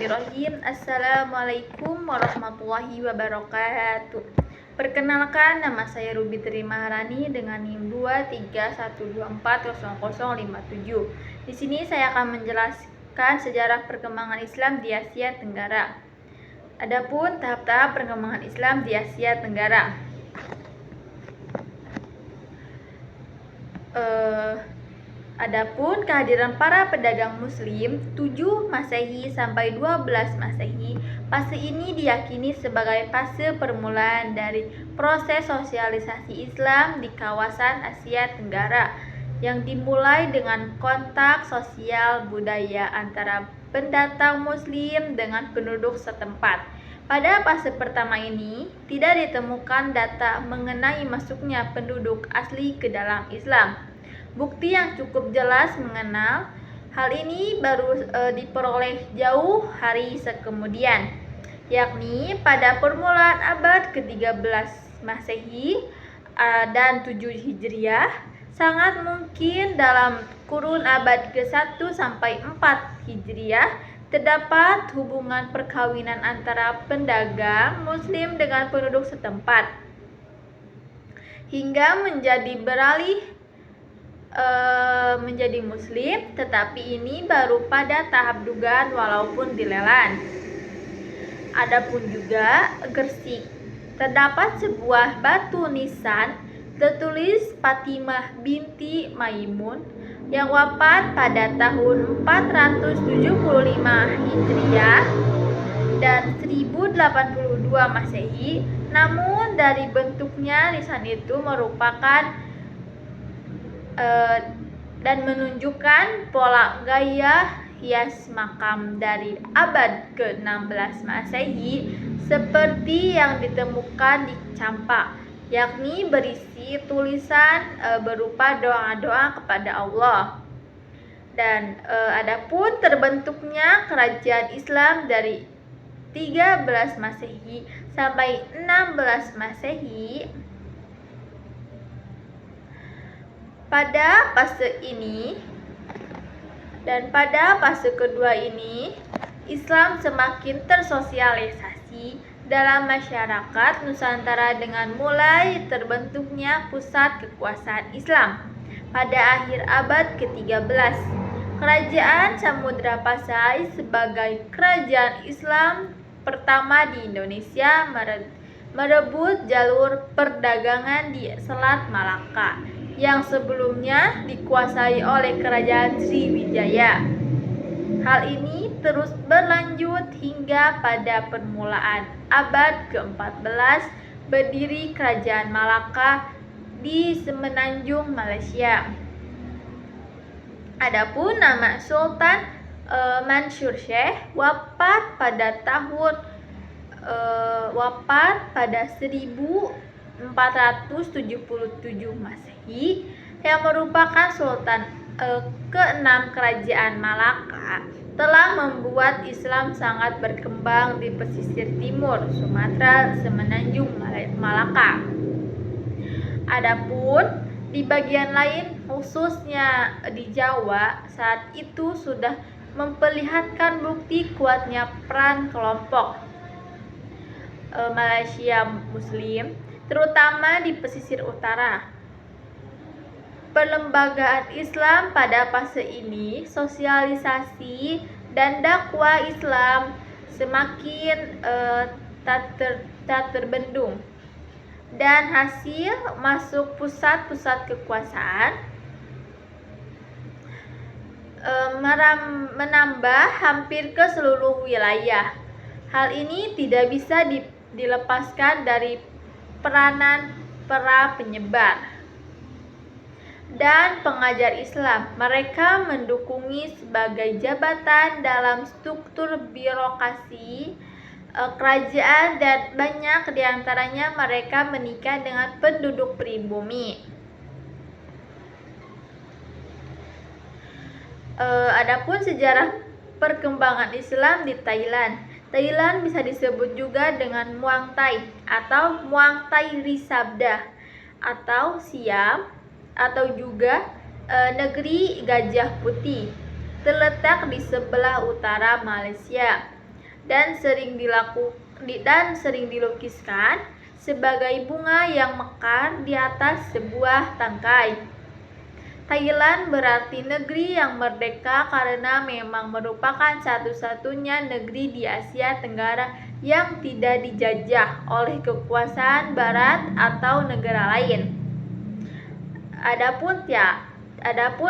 Bismillahirrahmanirrahim. Assalamualaikum warahmatullahi wabarakatuh. Perkenalkan, nama saya Ruby Tri Maharani dengan NIM 231240057. Di sini saya akan menjelaskan sejarah perkembangan Islam di Asia Tenggara. Adapun tahap-tahap perkembangan Islam di Asia Tenggara. Adapun kehadiran para pedagang muslim 7 Masehi sampai 12 Masehi, fase ini diyakini sebagai fase permulaan dari proses sosialisasi Islam di kawasan Asia Tenggara yang dimulai dengan kontak sosial budaya antara pendatang muslim dengan penduduk setempat. Pada fase pertama ini tidak ditemukan data mengenai masuknya penduduk asli ke dalam Islam. Bukti yang cukup jelas mengenal hal ini baru diperoleh jauh hari kemudian, yakni pada permulaan abad ke-13 Masehi dan 7 Hijriah. Sangat mungkin dalam kurun abad ke-1 sampai 4 Hijriah terdapat hubungan perkawinan antara pedagang muslim dengan penduduk setempat hingga menjadi muslim, tetapi ini baru pada tahap dugaan walaupun dilelan. Adapun juga Gresik, terdapat sebuah batu nisan tertulis Fatimah binti Maimun yang wafat pada tahun 475 Hijriah dan 1082 Masehi. Namun dari bentuknya nisan itu merupakan dan menunjukkan pola gaya hias makam dari abad ke-16 Masehi seperti yang ditemukan di Campak, yakni berisi tulisan berupa doa-doa kepada Allah. Dan adapun terbentuknya kerajaan Islam dari 13 Masehi sampai 16 Masehi. Pada fase ini dan pada fase kedua ini, Islam semakin tersosialisasi dalam masyarakat Nusantara dengan mulai terbentuknya pusat kekuasaan Islam. Pada akhir abad ke-13, Kerajaan Samudra Pasai sebagai kerajaan Islam pertama di Indonesia merebut jalur perdagangan di Selat Malaka yang sebelumnya dikuasai oleh Kerajaan Sriwijaya. Hal ini terus berlanjut hingga pada permulaan abad ke-14 berdiri Kerajaan Malaka di Semenanjung Malaysia. Adapun nama Sultan Mansur Syekh wafat pada 1477 Masehi yang merupakan Sultan ke-6 Kerajaan Malaka, telah membuat Islam sangat berkembang di pesisir timur Sumatera Semenanjung Malaka. Adapun di bagian lain, khususnya di Jawa, saat itu sudah memperlihatkan bukti kuatnya peran kelompok Malaysia Muslim, terutama di pesisir utara. Perlembagaan Islam pada fase ini, sosialisasi dan dakwah Islam semakin tak terbendung, dan hasil masuk pusat-pusat kekuasaan menambah hampir ke seluruh wilayah. Hal ini tidak bisa dilepaskan dari peranan para penyebar dan pengajar Islam. Mereka mendukungi sebagai jabatan dalam struktur birokrasi kerajaan, dan banyak diantaranya mereka menikah dengan penduduk pribumi. Adapun sejarah perkembangan Islam di Thailand. Thailand bisa disebut juga dengan Muang Thai atau Muang Thai Risabda atau Siam, atau juga negeri Gajah Putih, terletak di sebelah utara Malaysia. dan sering dilukiskan sebagai bunga yang mekar di atas sebuah tangkai. Thailand berarti negeri yang merdeka karena memang merupakan satu-satunya negeri di Asia Tenggara yang tidak dijajah oleh kekuasaan barat atau negara lain. Adapun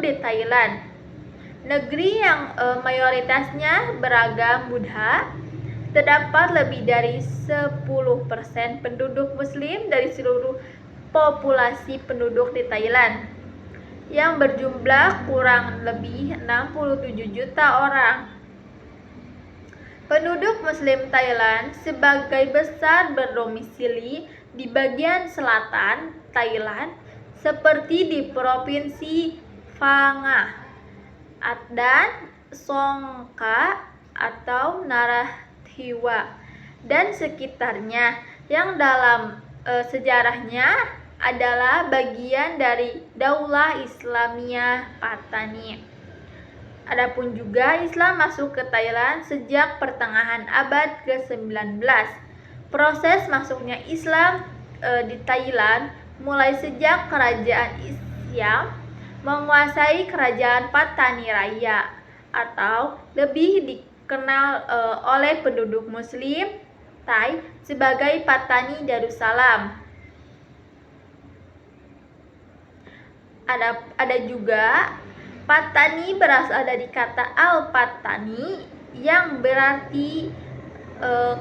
di Thailand, negeri yang mayoritasnya beragam Buddha, terdapat lebih dari 10% penduduk muslim dari seluruh populasi penduduk di Thailand, yang berjumlah kurang lebih 67 juta orang. Penduduk muslim Thailand sebagai besar berdomisili di bagian selatan Thailand, seperti di Provinsi Phang Nga dan Songkhla atau Narathiwat dan sekitarnya, yang dalam sejarahnya adalah bagian dari Daulah Islamiyah Patani. Adapun juga Islam masuk ke Thailand sejak pertengahan abad ke-19. Proses masuknya Islam di Thailand mulai sejak kerajaan Siam menguasai kerajaan Patani Raya, atau lebih dikenal oleh penduduk muslim Thai sebagai Patani Darussalam. Ada juga Patani berasal dari kata Al-Patani yang berarti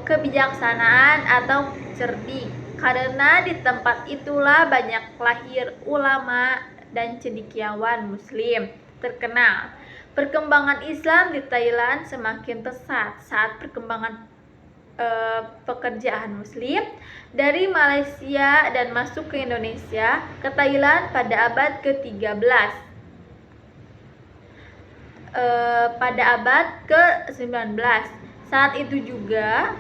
kebijaksanaan atau cerdik, karena di tempat itulah banyak lahir ulama dan cendekiawan muslim terkenal. Perkembangan Islam di Thailand semakin pesat saat perkembangan pekerjaan muslim dari Malaysia dan masuk ke Indonesia ke Thailand pada abad ke-13. Pada abad ke-19, saat itu juga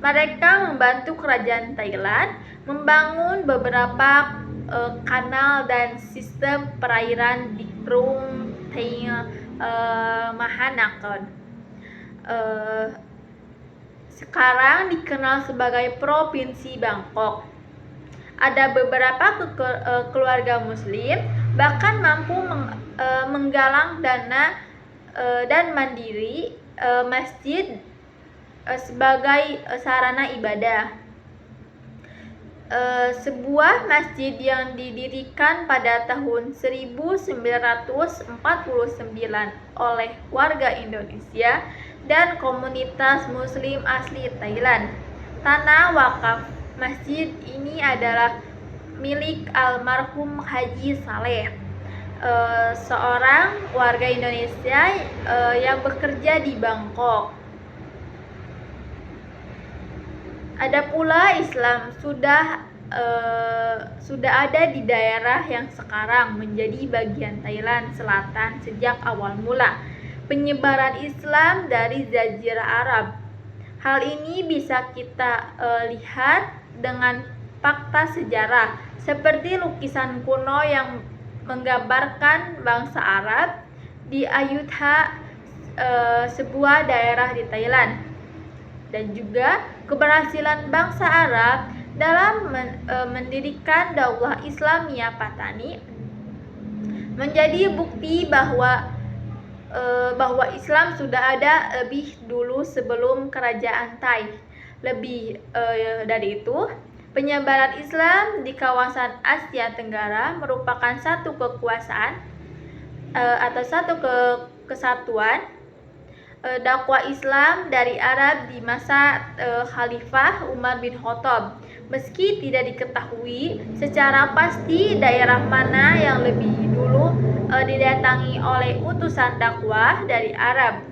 mereka membantu kerajaan Thailand membangun beberapa kanal dan sistem perairan di Krung Mahanakhon. Sekarang dikenal sebagai Provinsi Bangkok. Ada beberapa keluarga muslim bahkan mampu menggalang dana dan mandiri masjid sebagai sarana ibadah. Sebuah masjid yang didirikan pada tahun 1949 oleh warga Indonesia dan komunitas muslim asli Thailand. Tanah wakaf masjid ini adalah milik almarhum Haji Saleh, seorang warga Indonesia yang bekerja di Bangkok. Ada pula Islam sudah ada di daerah yang sekarang menjadi bagian Thailand Selatan sejak awal mula penyebaran Islam dari Jazirah Arab. Hal ini bisa kita lihat dengan fakta sejarah seperti lukisan kuno yang menggambarkan bangsa Arab di Ayutthaya, sebuah daerah di Thailand, dan juga keberhasilan bangsa Arab dalam mendirikan Daulah Islamiyah Patani menjadi bukti bahwa Islam sudah ada lebih dulu sebelum kerajaan Thai. Lebih dari itu, penyebaran Islam di kawasan Asia Tenggara merupakan satu kekuasaan atau satu kesatuan dakwah Islam dari Arab di masa Khalifah Umar bin Khattab. Meski tidak diketahui secara pasti daerah mana yang lebih dulu didatangi oleh utusan dakwah dari Arab,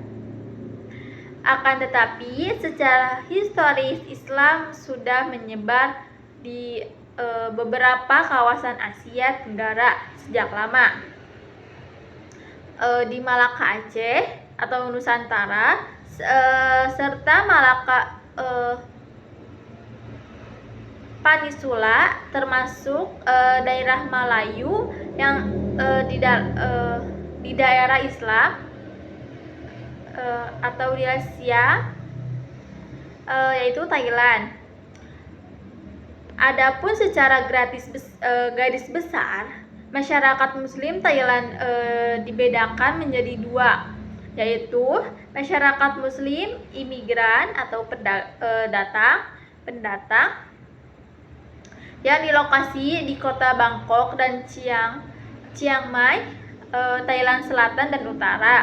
akan tetapi secara historis Islam sudah menyebar di beberapa kawasan Asia Tenggara sejak lama. Di Malaka Aceh atau Nusantara serta Malaka Peninsula, termasuk daerah Melayu yang di daerah Islam atau di Asia yaitu Thailand. Adapun secara garis besar, masyarakat Muslim Thailand dibedakan menjadi dua, yaitu masyarakat Muslim imigran atau pendatang yang dilokasi di kota Bangkok dan Chiang Mai, Thailand Selatan dan Utara,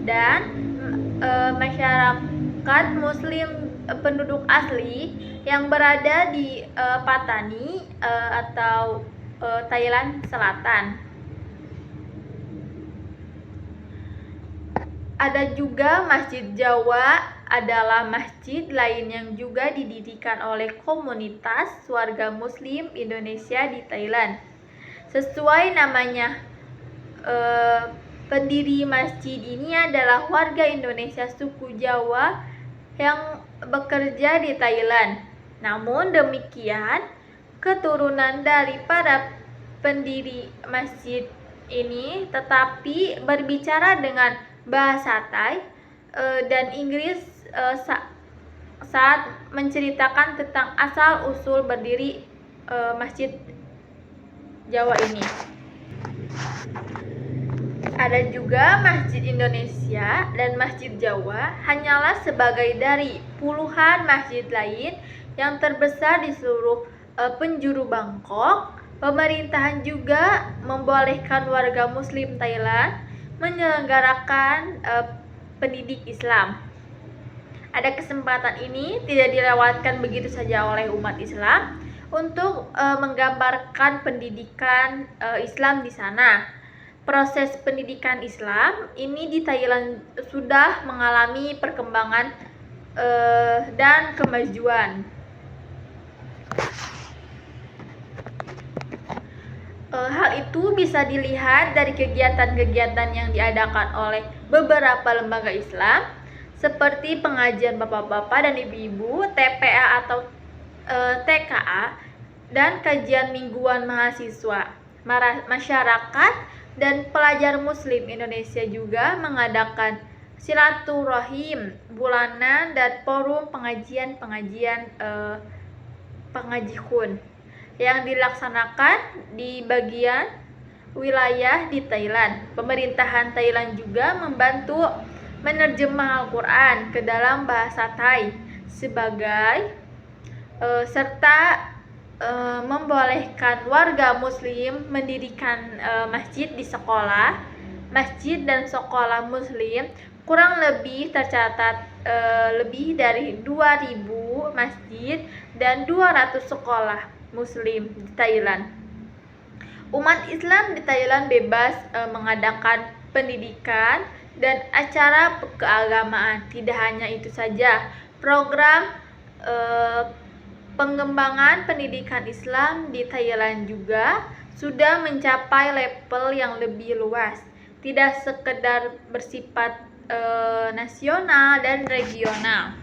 dan masyarakat Muslim penduduk asli yang berada di Patani atau Thailand Selatan. Ada juga Masjid Jawa, adalah masjid lain yang juga didirikan oleh komunitas warga Muslim Indonesia di Thailand. Sesuai namanya, pendiri masjid ini adalah warga Indonesia suku Jawa yang bekerja di Thailand. Namun demikian, keturunan dari para pendiri masjid ini tetapi berbicara dengan bahasa Thai dan Inggris saat menceritakan tentang asal-usul berdiri masjid Jawa ini. Ada juga Masjid Indonesia dan Masjid Jawa hanyalah sebagai dari puluhan masjid lain yang terbesar di seluruh penjuru Bangkok. Pemerintahan juga membolehkan warga Muslim Thailand menyelenggarakan pendidik Islam. Ada kesempatan ini tidak dilewatkan begitu saja oleh umat Islam untuk menggambarkan pendidikan Islam di sana. Proses pendidikan Islam ini di Thailand sudah mengalami perkembangan dan kemajuan. Hal itu bisa dilihat dari kegiatan-kegiatan yang diadakan oleh beberapa lembaga Islam seperti pengajian bapak-bapak dan ibu-ibu, TPA atau TKA, dan kajian mingguan mahasiswa. Masyarakat dan pelajar Muslim Indonesia juga mengadakan silaturahim bulanan dan forum pengaji kun yang dilaksanakan di bagian wilayah di Thailand. Pemerintahan Thailand juga membantu menerjemah Al-Quran ke dalam bahasa Thai serta membolehkan warga Muslim mendirikan masjid di sekolah. Masjid dan sekolah Muslim kurang lebih tercatat lebih dari 2.000 masjid dan 200 sekolah Muslim di Thailand. Umat Islam di Thailand bebas mengadakan pendidikan dan acara keagamaan. Tidak hanya itu saja, program pengembangan pendidikan Islam di Thailand juga sudah mencapai level yang lebih luas, tidak sekedar bersifat nasional dan regional.